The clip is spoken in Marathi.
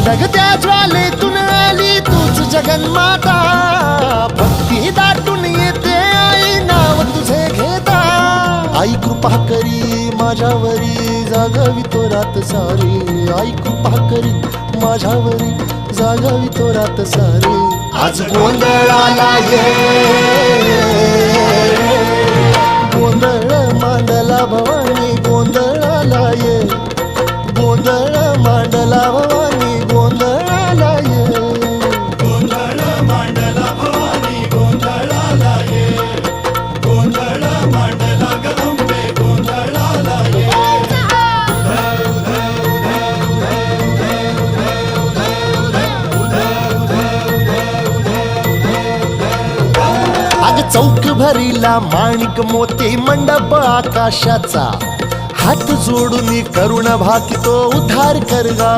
धगधगत्या ज्वालेतून आली तूच जगन्माता, भक्ती दाटून येते आई नाव तुझे घेता. आई कृपा करी माझ्यावरी जागावी तो रात सारी, आई कृपा करी माझ्यावरी जागावी तो रात सारी. आज गोंधळाला ये, गोंधळ मांडला भवानी गोंधळाला ये, गोंधळ मांडला भवानी गोंधळाला ये. गोंधळ मांडला भवानी गोंधळाला ये, गोंधळ मांडला गदंबे गोंधळाला ये. अग चौक भरीला माणिक मोती मंडप आकाशाचा, हात जोडून करुण भाकितो उद्धार कर गा.